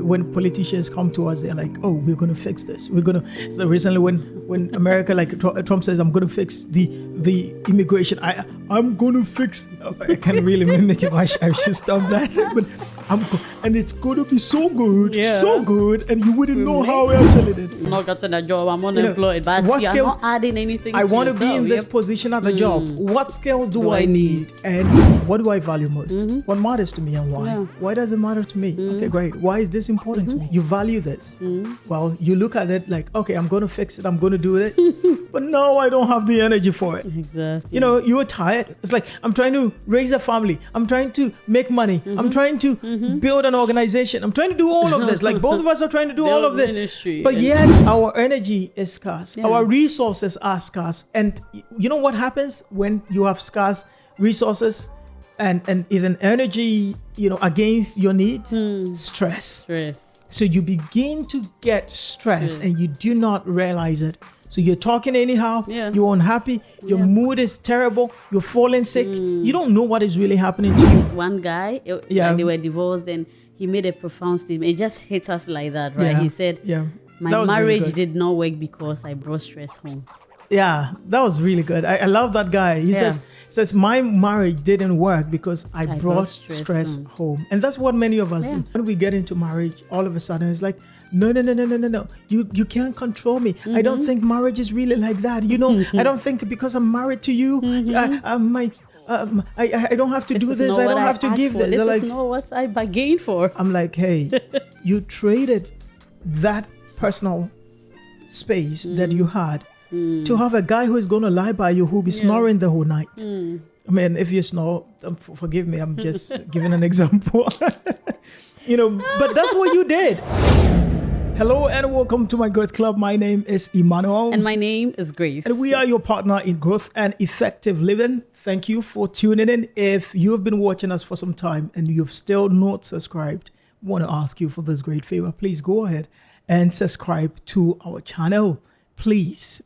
When politicians come to us, they're like, "Oh, we're going to fix this. We're going to." So recently, when America, like Trump says, "I'm going to fix the immigration," I'm going to fix. I can't really mimic him. I should stop that. But and it's going to be so good, so good, and you wouldn't know how I actually did. I'm not getting a job. I'm unemployed. But what you're skills, not adding anything. I want to be in this position at the job. What skills do I need, and what do I value most? What matters to me and why? Yeah. Why does it matter to me? Okay, great. Why is this important to me? You value this. Well, you look at it like, okay, I'm going to fix it. I'm going to do it. But now I don't have the energy for it. Exactly. You know, you are tired. It's like, I'm trying to raise a family. I'm trying to make money. I'm trying to build an organization. I'm trying to do all of this. Like both of us are trying to do all of this. Ministry. But yet our energy is scarce. Yeah. Our resources are scarce. And you know what happens when you have scarce resources and even energy, you know, against your needs? Stress. So you begin to get stressed and you do not realize it. So you're talking anyhow, you're unhappy, your mood is terrible, you're falling sick. You don't know what is really happening to you. One guy, like they were divorced, and he made a profound statement. It just hits us like that, right? He said, my marriage did not work because I brought stress home. Yeah, that was really good. I love that guy. He says, my marriage didn't work because I brought stress home. And that's what many of us do. When we get into marriage, all of a sudden it's like, no. You can't control me. I don't think marriage is really like that. You know, I don't think because I'm married to you, I don't have to do this. I don't have to give this. This is not what I bargained for. I'm like, hey, you traded that personal space that you had to have a guy who is going to lie by you, who'll be snoring the whole night. I mean, if you snore, forgive me, I'm just giving an example. You know, but that's what you did. Hello and welcome to my Growth Club. My name is Emmanuel. And my name is Grace. And we are your partner in growth and effective living. Thank you for tuning in. If you have been watching us for some time and you've still not subscribed, I want to ask you for this great favor. Please go ahead and subscribe to our channel. Please.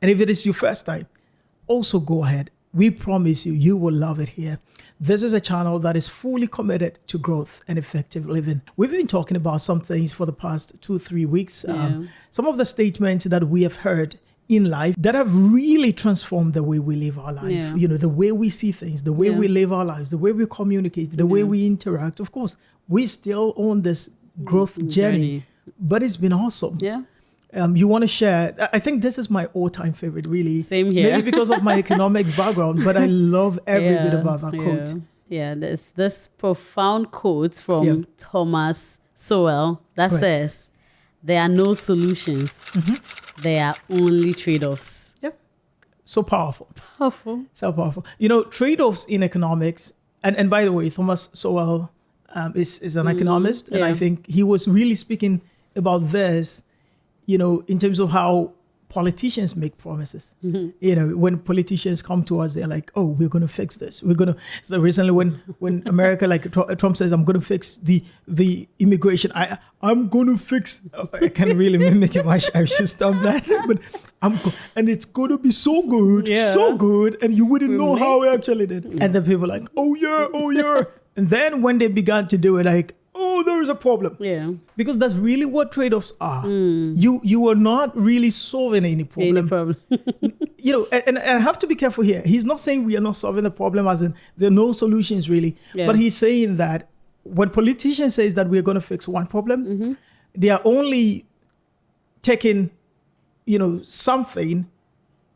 And if it is your first time, also go ahead. We promise you will love it here. This is a channel that is fully committed to growth and effective living. We've been talking about some things for the past 2-3 weeks. Some of the statements that we have heard in life that have really transformed the way we live our life. You know, the way we see things, the way we live our lives, the way we communicate, the way we interact. Of course, we're still on this growth journey, but it's been awesome. You want to share? I think this is my all-time favorite, really. Same here. Maybe because of my economics background, but I love every bit about that quote. There's this profound quote from Thomas Sowell that says, there are no solutions. There are only trade-offs. So powerful. So powerful. You know, trade-offs in economics, and by the way, Thomas Sowell is an economist, and I think he was really speaking about this, you know, in terms of how politicians make promises. You know, when politicians come to us, they're like, "Oh, we're going to fix this. We're going to." So recently, when America, like Trump says, "I'm going to fix the immigration," I'm going to fix. I can't really mimic him. I should stop that. But and it's going to be so good, so good, and you wouldn't know how I actually did. And then people are like, "Oh yeah," and then when they began to do it, like, oh, there is a problem. Because that's really what trade-offs are. You are not really solving any problem. You know, and I have to be careful here. He's not saying we are not solving the problem, as in there are no solutions really. But he's saying that when politicians say that we're going to fix one problem, they are only taking, you know, something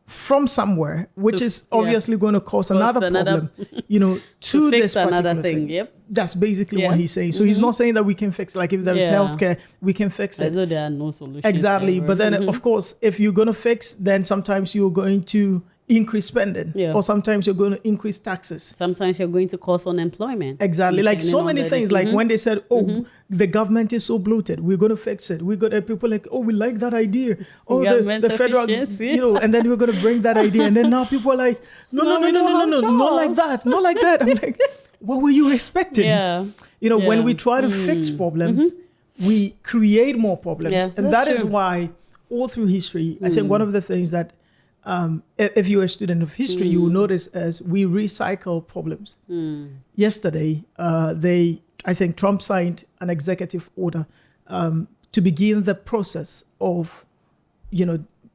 from somewhere, which is obviously going to cause another problem, you know, to this particular thing. That's basically what he's saying. So he's not saying that we can fix, like if there is healthcare, we can fix it. Although there are no solutions. Exactly. But then, of course, if you're going to fix, then sometimes you're going to increase spending, or sometimes you're going to increase taxes. Sometimes you're going to cause unemployment. Exactly. Like so many things, like when they said, oh, the government is so bloated, we're going to fix it. We got people like, oh, we like that idea. Oh, the federal, you know, and then we're going to bring that idea. And then now people are like, no, not like that, not like that. I'm like, what were you expecting? You know, when we try to fix problems, we create more problems. And that is why all through history, I think one of the things that if you're a student of history, you will notice as we recycle problems. Yesterday, they I think Trump signed an executive order to begin the process of,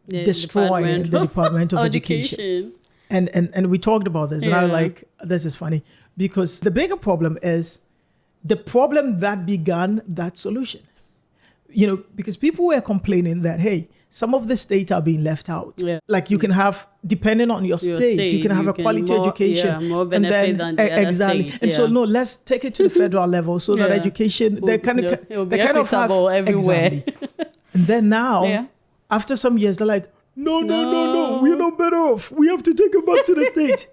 destroying the Department of Education. And we talked about this, and I was like, this is funny, because the bigger problem is the problem that began that solution. Because people were complaining that, hey, some of the states are being left out. Yeah. Like you can have, depending on your state, you can have a quality education. More benefit than the other exactly. states, and so no, let's take it to the federal level so that education, they kind of have everywhere. Exactly. And then now, after some years, they're like, no, we're not better off. We have to take it back to the state.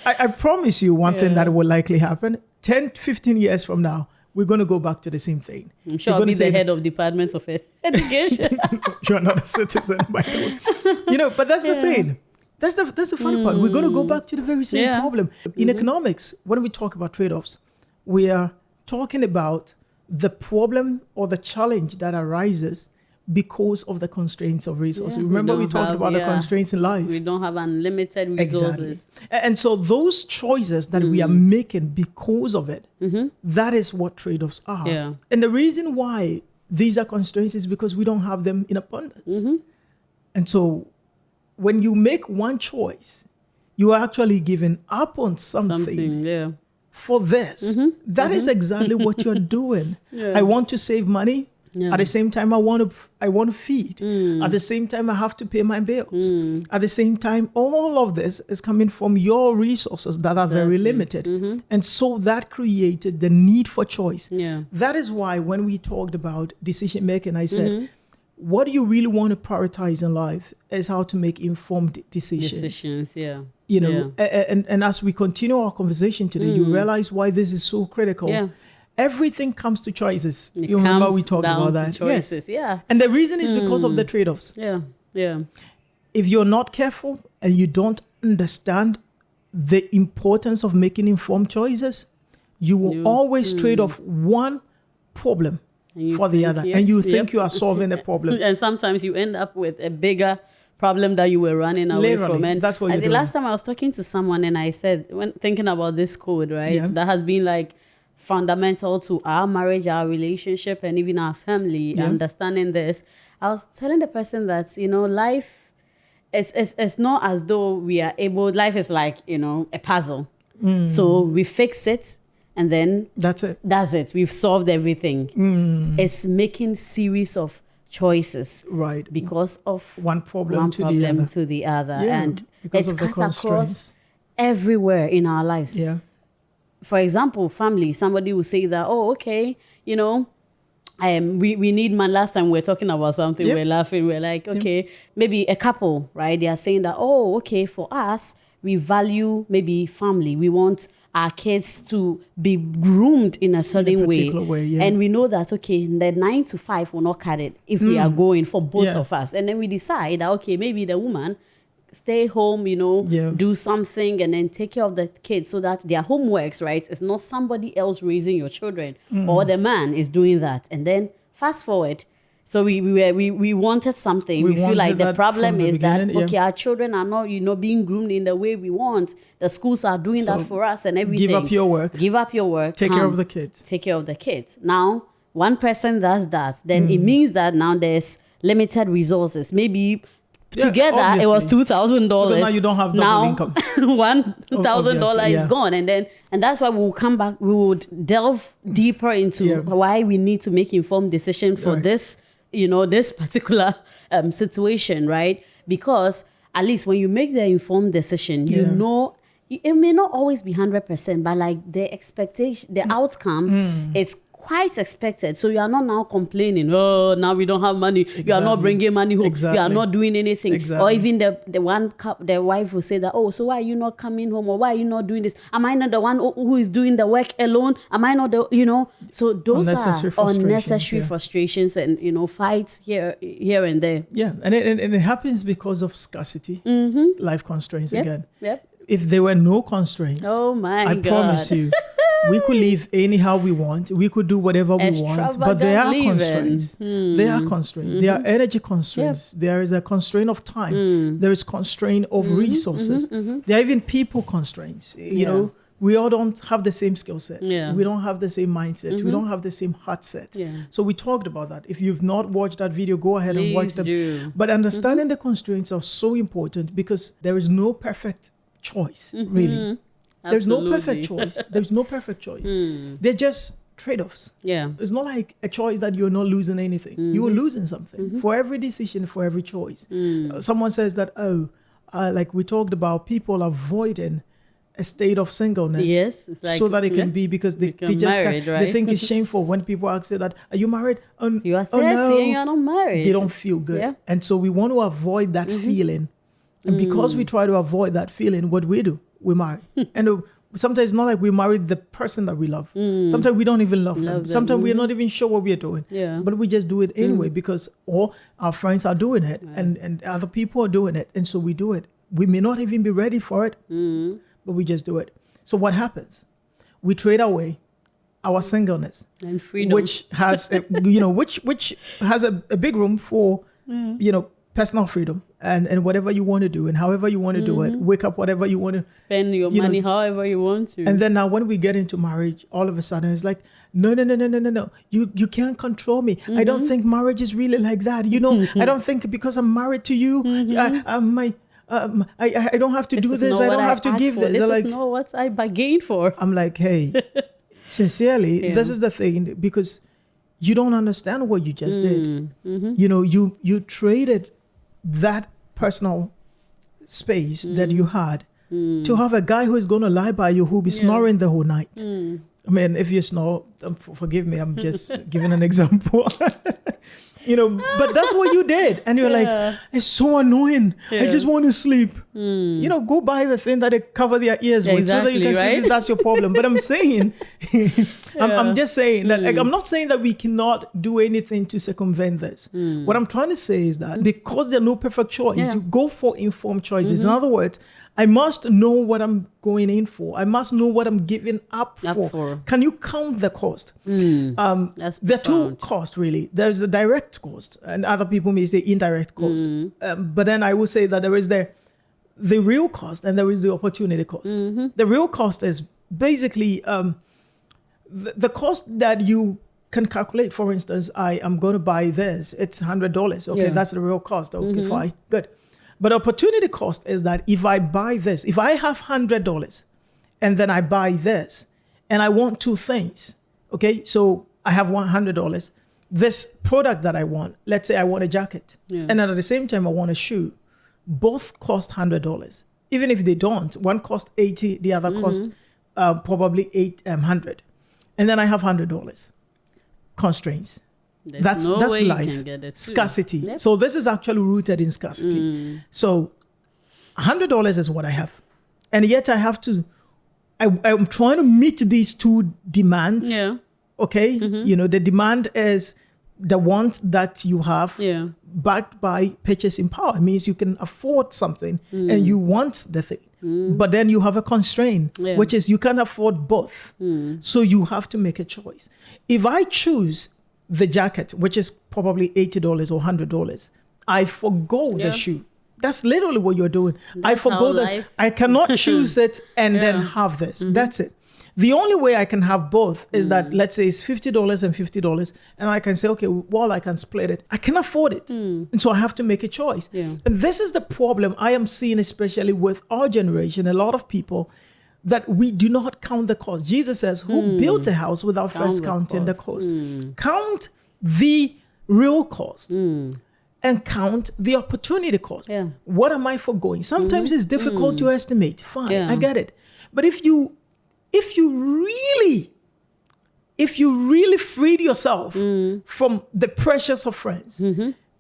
I promise you one thing that will likely happen. 10, 15 years from now, we're going to go back to the same thing. I'm sure I'll be the head of Department of Education. You're not a citizen, by the way. But that's the thing. That's the funny part. We're going to go back to the very same problem. In economics, when we talk about trade-offs, we are talking about the problem or the challenge that arises because of the constraints of resources. Remember we talked about the constraints in life. We don't have unlimited resources. Exactly. And so those choices that we are making because of it, that is what trade-offs are. Yeah. And the reason why these are constraints is because we don't have them in abundance. And so when you make one choice, you are actually giving up on something for this. That is exactly what you're doing. I want to save money. Yeah. At the same time, I want to feed. At the same time, I have to pay my bills. At the same time, all of this is coming from your resources that are very limited. And so that created the need for choice. Yeah. That is why when we talked about decision making, I said, what do you really want to prioritize in life is how to make informed decisions. And as we continue our conversation today, you realize why this is so critical. Yeah. Everything comes to choices. You remember we talked about that. Choices, yes. And the reason is because of the trade-offs. Yeah. If you're not careful and you don't understand the importance of making informed choices, you will always trade off one problem for the other. And you think you are solving the problem. And sometimes you end up with a bigger problem that you were running away from. And that's what you're doing. The last time I was talking to someone and I said, when thinking about this code, right, that has been like fundamental to our marriage, our relationship, and even our family, understanding this, I was telling the person that, life, it's not as though we are able, life is like, a puzzle. So we fix it and then that's it. We've solved everything. It's making series of choices. Right. Because of one problem to the other. Yeah, and it's cut across everywhere in our lives. Yeah. For example, family, somebody will say that, we need money. Last time we were talking about something, we're laughing. We're like, maybe a couple, right? They are saying that, for us, we value maybe family. We want our kids to be groomed in a certain way. And we know that, the 9 to 5 will not cut it if we are going for both of us. And then we decide that, maybe the woman stay home, do something and then take care of the kids so that their homeworks, right? It's not somebody else raising your children or the man is doing that. And then fast forward. So we wanted something. We feel like the problem is that, our children are not, being groomed in the way we want. The schools are doing that for us and everything. Give up your work. Take care of the kids. Now, one person does that. Then it means that now there's limited resources. Maybe together obviously. It was $2,000. Now you don't have double income. $1,000 is gone, and that's why we'll come back. We would delve deeper into why we need to make informed decision for this, this particular situation, right? Because at least when you make the informed decision, it may not always be 100%, but like the expectation, the outcome is quite expected. So you are not now complaining, now we don't have money. Exactly. You are not bringing money home. Exactly. You are not doing anything. Exactly. Or even the wife will say that, so why are you not coming home? Or why are you not doing this? Am I not the one who is doing the work alone? Am I not So those are unnecessary frustrations and, fights here and there. Yeah, and it happens because of scarcity, life constraints again. Yep. If there were no constraints, I promise you, we could live anyhow we want. We could do whatever we want. But there are constraints. There are constraints. There are energy constraints. Yep. There is a constraint of time. There is constraint of resources. There are even people constraints. You know, We all don't have the same skill set. Yeah. We don't have the same mindset. We don't have the same heart set. Yeah. So we talked about that. If you've not watched that video, go ahead and watch them. do. But understanding the constraints are so important because there is no perfect choice, really. There's no perfect choice. There's no perfect choice. They're just trade-offs. Yeah. It's not like a choice that you're not losing anything. You're losing something for every decision, for every choice. Someone says that, like we talked about, people avoiding a state of singleness. Yes. It's like, so that it can be, because they just married, right? they think it's shameful when people ask you that, are you married? You are 30 and you're not married. They don't feel good. Yeah. And so we want to avoid that feeling. And because we try to avoid that feeling, what we do, we marry. And sometimes it's not like we married the person that we love. Sometimes we don't even love them. Sometimes we're not even sure what we're doing. Yeah. But we just do it anyway because all our friends are doing it and other people are doing it. And so we do it. We may not even be ready for it, but we just do it. So what happens? We trade away our singleness and freedom, which has which has a big room for personal freedom and whatever you want to do and however you want to do it. Wake up whatever you want to spend your money however you want to. And then now when we get into marriage, all of a sudden it's like, no. You can't control me. I don't think marriage is really like that. I don't think because I'm married to you, I don't have to do this. I don't have to give this. This is not what I bargained for. I'm like, hey, sincerely, this is the thing, because you don't understand what you just did. You traded that personal space that you had to have a guy who is going to lie by you, who'll be snoring the whole night. I mean, if you snore, forgive me, I'm just giving an example. But that's what you did. And you're like, it's so annoying. I just want to sleep. Go buy the thing that they cover their ears with so that you can sleep if that's your problem. But I'm saying, I'm just saying that, like, I'm not saying that we cannot do anything to circumvent this. What I'm trying to say is that because there's no perfect choice, you go for informed choices. In other words, I must know what I'm going in for. I must know what I'm giving up for. Can you count the cost? There are two costs, really. There's the direct cost, and other people may say indirect cost. But then I will say that there is the real cost and there is the opportunity cost. The real cost is basically the cost that you can calculate. For instance, I am going to buy this. It's $100. Okay, that's the real cost. Okay, fine, good. But opportunity cost is that if I buy this, if I have $100 and then I buy this and I want two things, okay? So I have $100. This product that I want, let's say I want a jacket, and then at the same time I want a shoe. Both cost $100. Even if they don't, one cost $80, the other cost probably $800. And then I have $100. Constraints. That's life. Scarcity. Yep. So this is actually rooted in scarcity. So $100 is what I have. And yet I have to, I'm trying to meet these two demands. Yeah. Okay. The demand is the want that you have backed by purchasing power. It means you can afford something and you want the thing. But then you have a constraint, which is you can't afford both. So you have to make a choice. If I choose the jacket, which is probably $80 or $100, I forgo the shoe. That's literally what you're doing. I forgo that. I cannot choose it and then have this. That's it. The only way I can have both is that, let's say it's $50 and $50, and I can say, okay, well, I can split it. I can afford it. And so I have to make a choice. And this is the problem I am seeing, especially with our generation, a lot of people, that we do not count the cost. Jesus says, who built a house without first counting the cost? Count the real cost and count the opportunity cost. What am I forgoing? Sometimes it's difficult to estimate. Fine, I get it. But if you really freed yourself from the pressures of friends,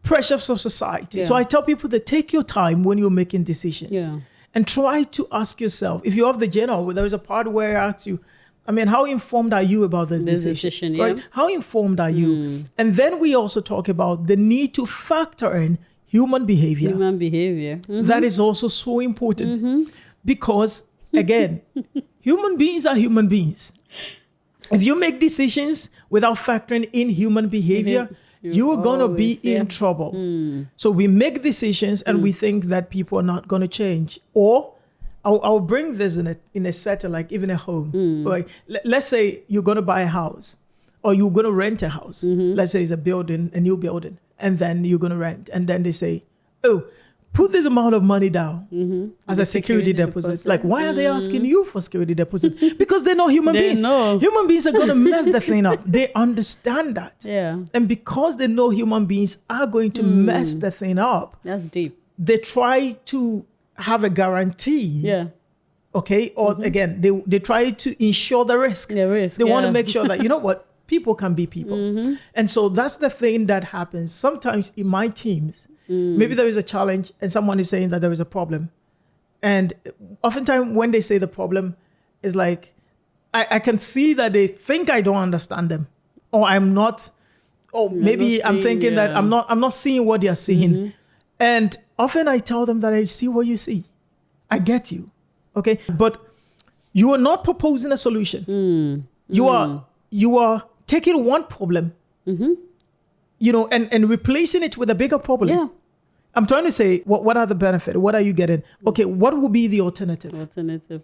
pressures of society. So I tell people to take your time when you're making decisions. And try to ask yourself, if you have the journal, there is a part where I ask you, how informed are you about this decision? Right? How informed are you? And then we also talk about the need to factor in human behavior. That is also so important. Because, again, human beings are human beings. If you make decisions without factoring in human behavior, you are going to be in trouble. So we make decisions and we think that people are not going to change. Or I'll bring this in a setting, like even a home. Right? Let's say you're going to buy a house or you're going to rent a house. Let's say it's a new building, and then you're going to rent. And then they say, oh, put this amount of money down as a security deposit. Like, why are they asking you for security deposit? Because they know human beings. Human beings are going to mess the thing up. They understand that. Yeah. And because they know human beings are going to mess the thing up. That's deep. They try to have a guarantee. Yeah. Okay. Or again, they try to insure the risk. The risk. They want to make sure that, you know what, people can be people. And so that's the thing that happens sometimes in my teams. Maybe there is a challenge and someone is saying that there is a problem. And oftentimes when they say the problem, it's like, I can see that they think I don't understand them, or I'm not, or maybe I'm thinking that I'm not seeing what they're seeing. And often I tell them that I see what you see. I get you. Okay. But you are not proposing a solution. You are taking one problem, you know, and replacing it with a bigger problem. Yeah. I'm trying to say, what are the benefits? What are you getting? Okay, what will be the alternative?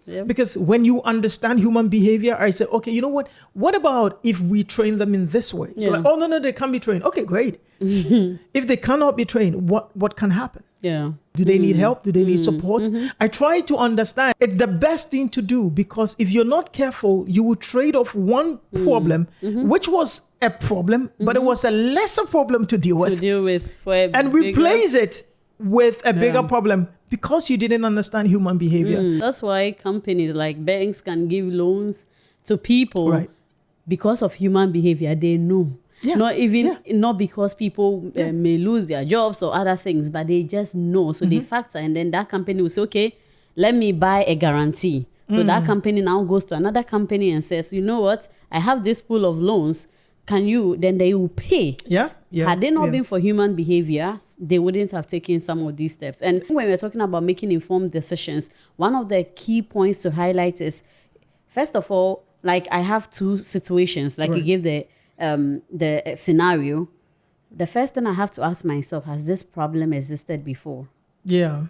Yeah. Because when you understand human behavior, I say, okay, you know what? What about if we train them in this way? So like, oh, no, they can't be trained. Okay, great. If they cannot be trained, what can happen? Yeah. Do they need help? Do they need support? I try to understand. It's the best thing to do, because if you're not careful, you will trade off one problem, which was a problem, but it was a lesser problem to deal with. And replace it with a bigger problem because you didn't understand human behavior. That's why companies like banks can give loans to people because of human behavior. They know. Yeah. Not because people may lose their jobs or other things, but they just know. So they factor, and then that company will say, okay, let me buy a guarantee. So that company now goes to another company and says, you know what, I have this pool of loans. Can you? Then they will pay. Yeah. Had they not been for human behavior, they wouldn't have taken some of these steps. And when we're talking about making informed decisions, one of the key points to highlight is, first of all, like I have two situations, like you gave the scenario. The first thing I have to ask myself, has this problem existed before? Yeah.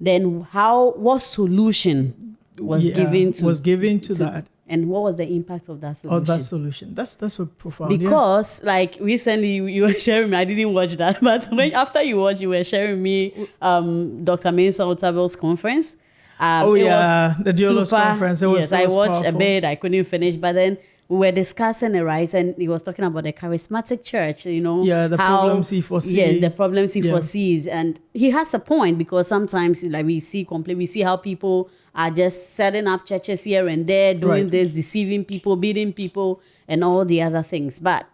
Then what solution was given to that? And what was the impact of that solution? That solution. That's so profound. Because like recently you were sharing me, I didn't watch that, but after you watched, you were sharing me Dr. Sowell's conference. The Diolos conference. I watched a bit, I couldn't finish, but then we were discussing it, right? And he was talking about the charismatic church, you know. Yeah, the problems he foresees. Yes, the problems he foresees. And he has a point, because sometimes like we see how people are just setting up churches here and there, doing this, deceiving people, beating people, and all the other things. But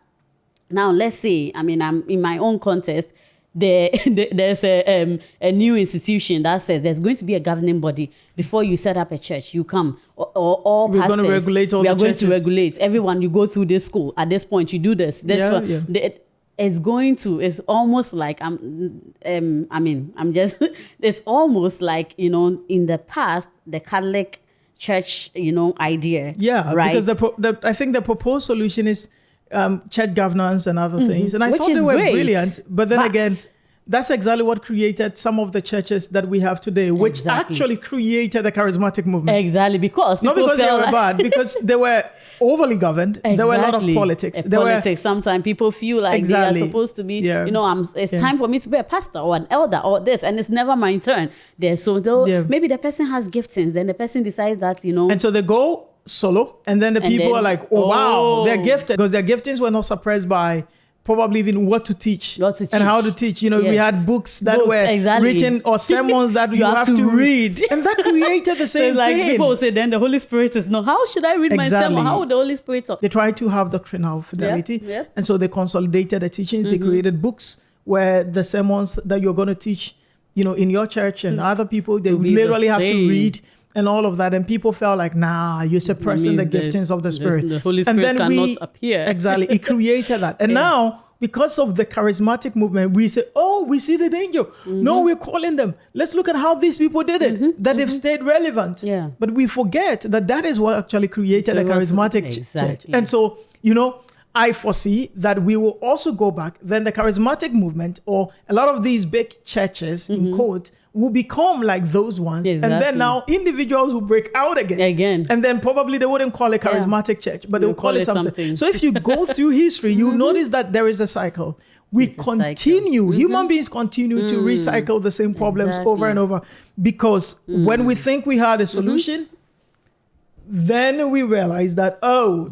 now let's say, I'm in my own context, there's a new institution that says there's going to be a governing body before you set up a church. You come, or all we're pastors, going to regulate all we the are going churches. to regulate everyone. You go through this school at this point, you do this. It's almost like it's almost like, you know, in the past, the Catholic Church, you know, idea. Yeah, right. Because I think the proposed solution is church governance and other things. And I thought they were brilliant. But then again, that's exactly what created some of the churches that we have today, which actually created the charismatic movement. Exactly, because not because they were bad, because they were overly governed. There were a lot of politics. Sometimes people feel like they are supposed to be, you know, it's time for me to be a pastor or an elder or this, and it's never my turn. Maybe the person has giftings, then the person decides that, you know. And so they go solo, and then the people are like, wow, they're gifted, because their giftings were not suppressed by probably even what to teach and how to teach. You know, we had books that were written, or sermons that you have to read. And that created the same like thing. People say, then the Holy Spirit is, no, how should I read my sermon? How would the Holy Spirit talk? They tried to have doctrinal fidelity. And so they consolidated the teachings. They created books where the sermons that you're going to teach, you know, in your church and other people, they literally have to read and all of that. And people felt like, nah, you're suppressing the giftings of the Spirit. The Holy Spirit cannot appear. Exactly. It created that. And now, because of the charismatic movement, we say, oh, we see the danger. No, we're calling them. Let's look at how these people did it, that they've stayed relevant. Yeah. But we forget that is what actually created a charismatic church. And so, you know, I foresee that we will also go back. Then the charismatic movement, or a lot of these big churches, in quote, will become like those ones. Exactly. And then now individuals will break out again. And then probably they wouldn't call it charismatic church, but they'll call it something. So if you go through history, you'll notice that there is a cycle. We continue, human beings continue to recycle the same problems over and over, because when we think we had a solution, then we realize that,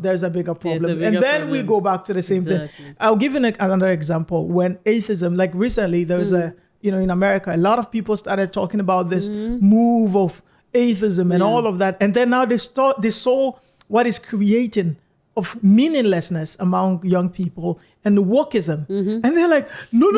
there's a bigger problem. And then we go back to the same thing. I'll give you another example. When atheism, like recently, there was in America, a lot of people started talking about this move of atheism and all of that. And then now they saw what is creating of meaninglessness among young people and wokeism. And they're like, no.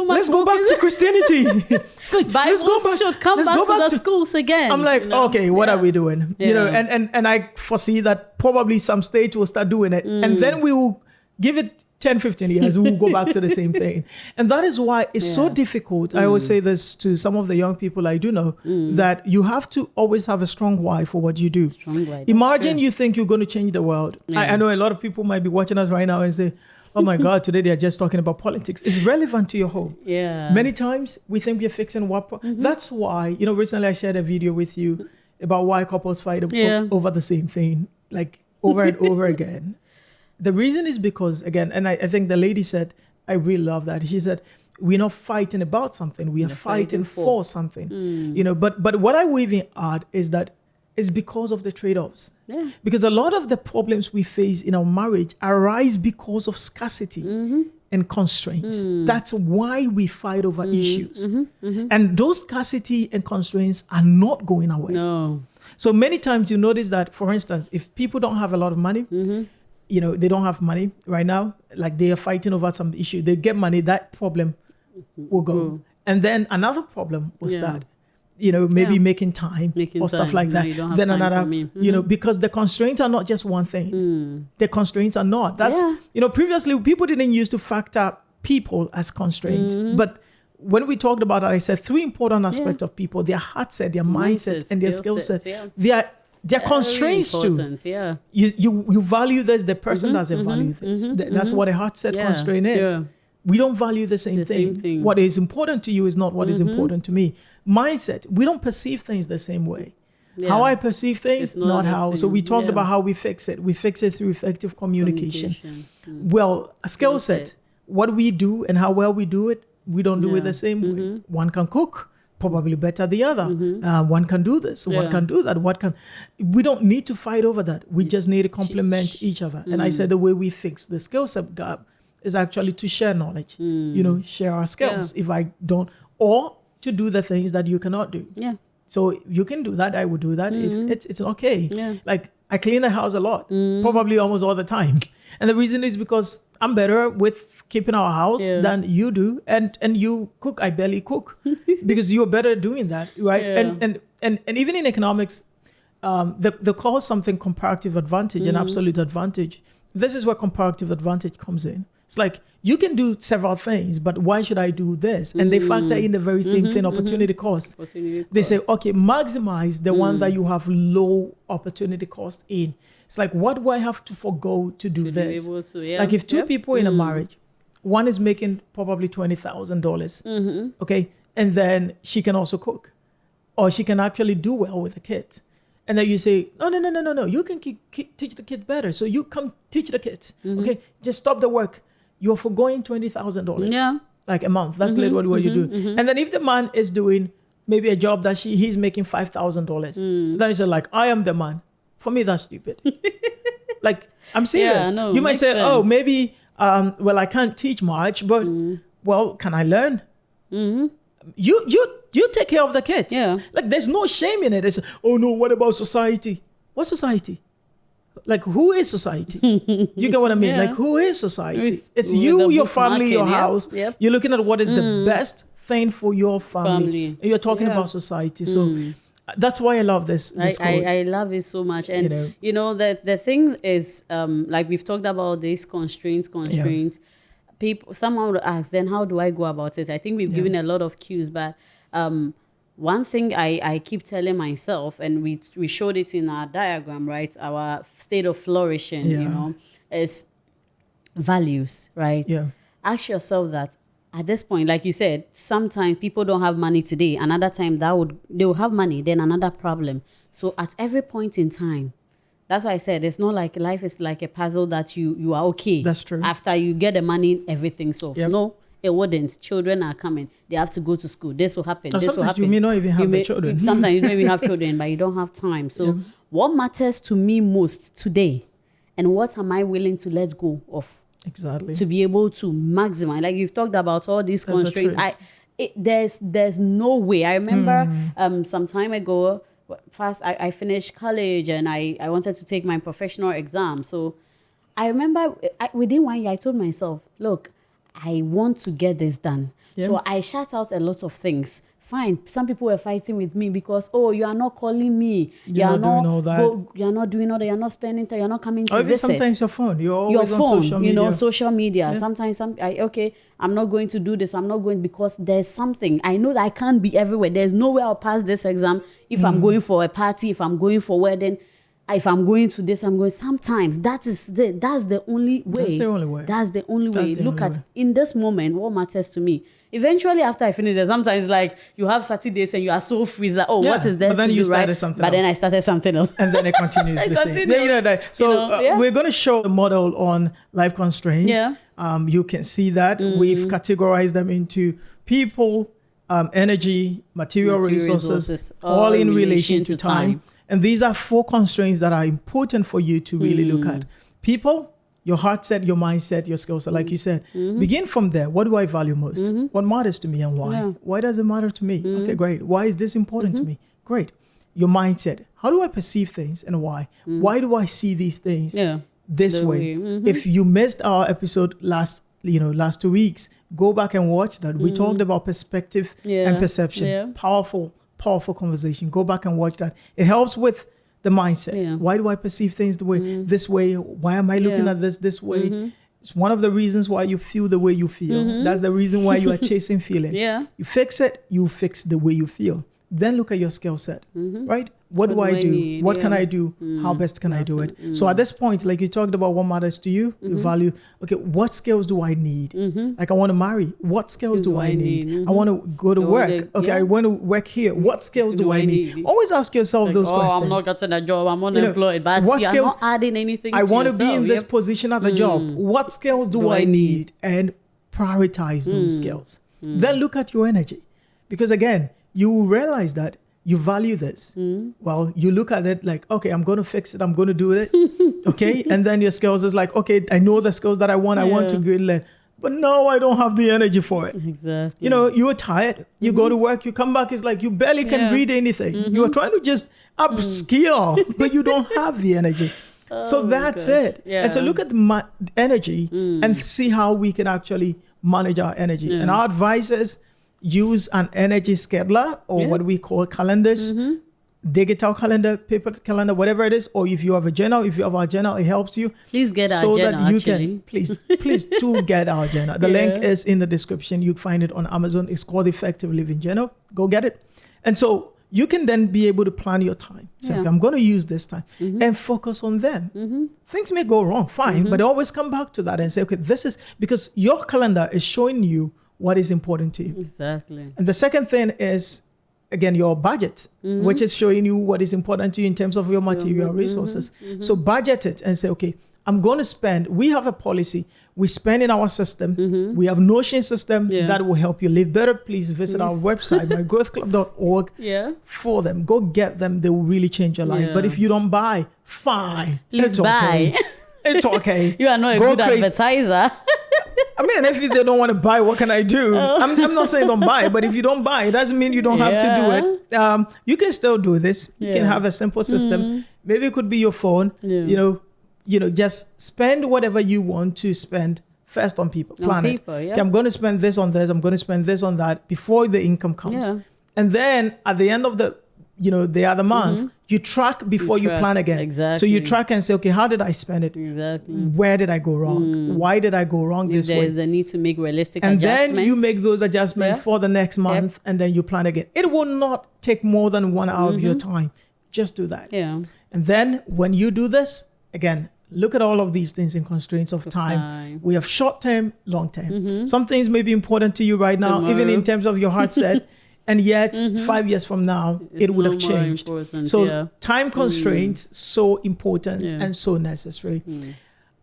Let's go back to Christianity. It's like, Bibles should come back to the schools again. I'm like, okay, what are we doing? You know, and I foresee that probably some state will start doing it. And then we will give it 10, 15 years, we will go back to the same thing. And that is why it's so difficult. I always say this to some of the young people I do know, that you have to always have a strong why for what you do. Imagine you think you're going to change the world. I know a lot of people might be watching us right now and say, oh my God, today they're just talking about politics. It's relevant to your home. Many times we think we're fixing what. That's why, recently I shared a video with you about why couples fight over the same thing, like over and over again. The reason is because, again, and I think the lady said, I really love that. She said, we're not fighting about something. We are fighting for something. But what I will even add is that it's because of the trade-offs. Because a lot of the problems we face in our marriage arise because of scarcity and constraints. That's why we fight over issues. And those scarcity and constraints are not going away. No. So many times you notice that, for instance, if people don't have a lot of money, they don't have money right now, like they are fighting over some issue, they get money, that problem will go. And then another problem will start, maybe making time or stuff like that. Then another, because the constraints are not just one thing. The constraints are not. That's, previously people didn't used to factor people as constraints. But when we talked about that, I said 3 important aspects of people: their heart set, their mindset, and their skill set. They're constraints too. You value this, the person doesn't value this. That's what a heart set constraint is. We don't value the same thing. What is important to you is not what is important to me. Mindset, we don't perceive things the same way. How I perceive things, not how. So we talked about how we fix it. We fix it through effective communication. Well, a skill set, what we do and how well we do it, we don't do it the same way. One can cook probably better the other. One can do this, one can do that. We don't need to fight over that. We just need to complement each other. And I said the way we fix the skill set gap is actually to share knowledge, share our skills. If I don't, or to do the things that you cannot do. So you can do that, I would do that. If it's okay. Like I clean the house a lot, probably almost all the time. And the reason is because I'm better with keeping our house than you do. And you cook, I barely cook because you're better at doing that, right? And even in economics, they call something comparative advantage and absolute advantage. This is where comparative advantage comes in. It's like, you can do several things, but why should I do this? And they factor in the very same thing, opportunity cost. They say, okay, maximize the one that you have low opportunity cost in. It's like, what do I have to forgo to do this? Like if two people in a marriage, one is making probably $20,000, okay? And then she can also cook, or she can actually do well with the kids. And then you say, no, you can teach the kids better. So you come teach the kids, okay? Just stop the work. You're forgoing $20,000 like a month. That's literally what you do. And then if the man is doing maybe a job that he's making $5,000, then he's like, I am the man. For me, that's stupid. Like, I'm serious. You might say, sense. Maybe, I can't teach much, but, can I learn? You take care of the kids. Like, there's no shame in it. It's, oh no, what about society? What society? Like, who is society? You get what I mean? Like, who is society? It's you, your family, your house. You're looking at what is the best thing for your family. And you're talking about society. So that's why I love this quote. I love it so much. And, the thing is, like we've talked about these constraints. Someone would ask, then how do I go about it? I think we've given a lot of cues, but one thing I keep telling myself, and we showed it in our diagram, right? Our state of flourishing, is values, right? Ask yourself that, at this point, like you said, sometimes people don't have money today. Another time they will have money, then another problem. So at every point in time, that's why I said it's not like life is like a puzzle that you are okay. That's true. After you get the money, everything solves. Yep. No, it wouldn't. Children are coming. They have to go to school. This will happen. This will happen. You may not even have the children. Sometimes you don't even have children, but you don't have time. So what matters to me most today, and what am I willing to let go of? Exactly. To be able to maximize. Like you've talked about all these constraints. There's no way. I remember some time ago, I finished college and I wanted to take my professional exam. So I remember within 1 year, I told myself, look, I want to get this done. Yeah. So I shut out a lot of things. Fine. Some people were fighting with me because, you are not calling me. You're not doing all that. You're not doing all that. You're not spending time. You're not coming to visit. Sometimes your phone. You're always on social media. Social media. Yeah. Sometimes I'm not going to do this. I'm not going because there's something. I know that I can't be everywhere. There's no way I'll pass this exam if I'm going for a party, if I'm going for wedding, if I'm going to this, I'm going. Sometimes that's the only way. That's the only way. That's the only way. Look at in this moment what matters to me. Eventually, after I finish it, sometimes like you have Saturdays and you are so free that what is there? But then you started something else. But then I started something else, and then it continues the same. We're going to show a model on life constraints. Yeah. You can see that we've categorized them into people, energy, material resources, all in relation to time. And these are 4 constraints that are important for you to really look at. People, your heart set, your mindset, your skill set, like you said. Begin from there. What do I value most? What matters to me and why? Yeah. Why does it matter to me? Okay, great. Why is this important to me? Great. Your mindset. How do I perceive things and why? Why do I see these things this way? If you missed our episode last 2 weeks, go back and watch that. We talked about perspective and perception. Yeah. Powerful conversation. Go back and watch that. It helps with the mindset. Yeah. Why do I perceive things the way this way? Why am I looking at this way? It's one of the reasons why you feel the way you feel. That's the reason why you are chasing feeling. Yeah. You fix it, you fix the way you feel. Then look at your skill set, right? What do I do? Need? What can I do? How best can I do it? So at this point, like you talked about what matters to you, you value, okay, what skills do I need? Like I want to marry. What skills do I need? I want to go to work. I want to work here. What skills do I need? Always ask yourself those questions. I'm not getting a job. I'm unemployed. But what skills, not adding anything I want to be in this position at the job. What skills do I need? And prioritize those skills. Then look at your energy. Because again, you will realize that you value this. Well, you look at it like, okay, I'm going to fix it. I'm going to do it. Okay. And then your skills is like, okay, I know the skills that I want. I want to learn. But no, I don't have the energy for it. Exactly. You are tired. You go to work, you come back. It's like you barely can read anything. You are trying to just upskill, but you don't have the energy. So that's it. Yeah. And so look at the energy and see how we can actually manage our energy. And our advice is, use an energy scheduler or what we call calendars, digital calendar, paper calendar, whatever it is. Or if you have a journal, if you have our journal, it helps you. Please get our journal, that you actually. Please do get our journal. The link is in the description. You find it on Amazon. It's called Effective Living Journal. Go get it. And so you can then be able to plan your time. So okay, I'm going to use this time and focus on them. Things may go wrong, fine, but always come back to that and say, okay, this is because your calendar is showing you what is important to you. Exactly. And the second thing is, again, your budget, which is showing you what is important to you in terms of your material resources. So budget it and say, okay, I'm going to spend. We have a policy. We spend in our system. We have Notion system that will help you live better. Please visit our website, mygrowthclub.org for them. Go get them. They will really change your life. But if you don't buy, fine. Please buy. It's okay. You are not a good advertiser. I mean, if they don't want to buy, what can I do? I'm not saying don't buy, but if you don't buy, it doesn't mean you don't have to do it. You can still do this. You can have a simple system. Maybe it could be your phone. Just spend whatever you want to spend first on people. Plan it. Okay, I'm going to spend this on this. I'm going to spend this on that before the income comes. And then at the end of the other month, you track before you plan again. Exactly. So you track and say, okay, how did I spend it? Exactly. Where did I go wrong? Why did I go wrong this way? There's the need to make realistic adjustments. And then you make those adjustments for the next month and then you plan again. It will not take more than 1 hour of your time. Just do that. Yeah. And then when you do this, again, look at all of these things in constraints of time. We have short term, long term. Some things may be important to you right now, Tomorrow. even in terms of your heart set. And yet, 5 years from now, it would have changed. So time constraints, so important and so necessary.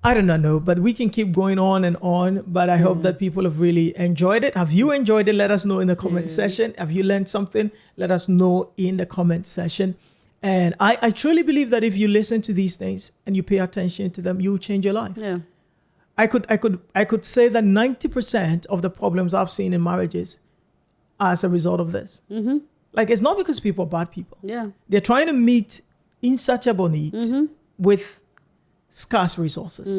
I do not know, but we can keep going on and on. But I hope that people have really enjoyed it. Have you enjoyed it? Let us know in the comment section. Have you learned something? Let us know in the comment section. And I truly believe that if you listen to these things and you pay attention to them, you will change your life. Yeah. I could say that 90% of the problems I've seen in marriages are as a result of this. Like, it's not because people are bad people. Yeah. They're trying to meet insatiable needs with scarce resources.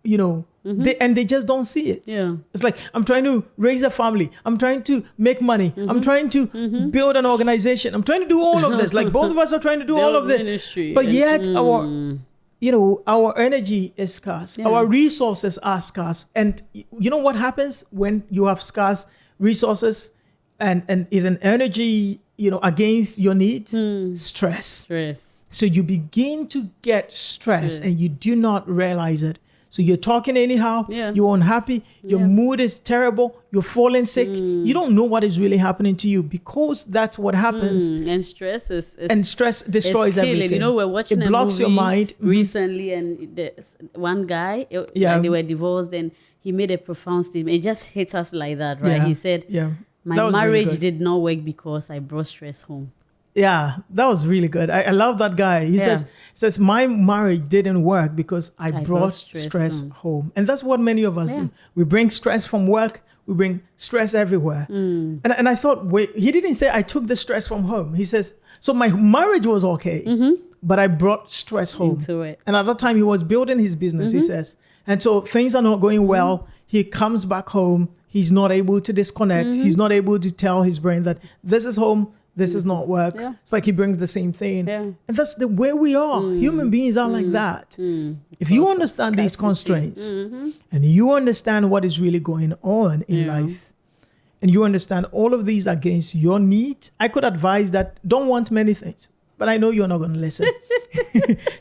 You know, they just don't see it. Yeah. It's like, I'm trying to raise a family. I'm trying to make money. I'm trying to build an organization. I'm trying to do all of this. Like, both of us are trying to do all of this. Ministry. But yet our energy is scarce. Yeah. Our resources are scarce. And you know what happens when you have scarce resources and even energy, against your needs? Stress. So you begin to get stressed and you do not realize it. So you're talking anyhow, you're unhappy, your mood is terrible, you're falling sick. You don't know what is really happening to you because that's what happens. And stress destroys everything. You know, we're watching it blocks your mind recently, and one guy, they were divorced, and he made a profound statement. It just hits us like that, right? He said, my marriage really did not work because I brought stress home. Yeah, that was really good. I love that guy. He says, my marriage didn't work because I brought stress home. And that's what many of us do. We bring stress from work. We bring stress everywhere. And I thought, wait, he didn't say I took the stress from home. He says, so my marriage was okay, but I brought stress home. Into it. And at that time he was building his business, he says. And so things are not going well. He comes back home. He's not able to disconnect. He's not able to tell his brain that this is home. This is not work. Yeah. It's like he brings the same thing. Yeah. And that's the way we are. Human beings are like that. If you understand these constraints and you understand what is really going on in life and you understand all of these against your needs, I could advise that don't want many things, but I know you're not going to listen.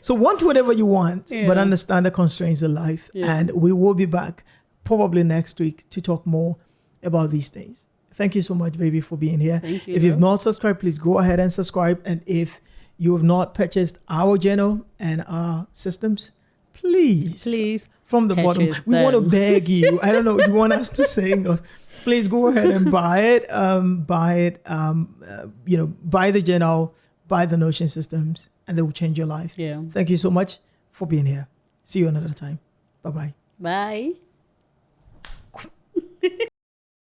So want whatever you want, but understand the constraints of life. And we will be back probably next week to talk more about these things. Thank you so much, baby, for being here. Thank you. If you've not subscribed, please go ahead and subscribe. And if you have not purchased our journal and our systems, please, from the bottom, we want to beg you. I don't know, you want us to sing, or please go ahead and buy it. Buy the journal, buy the Notion systems, and they will change your life. Yeah. Thank you so much for being here. See you another time. Bye-bye. Bye.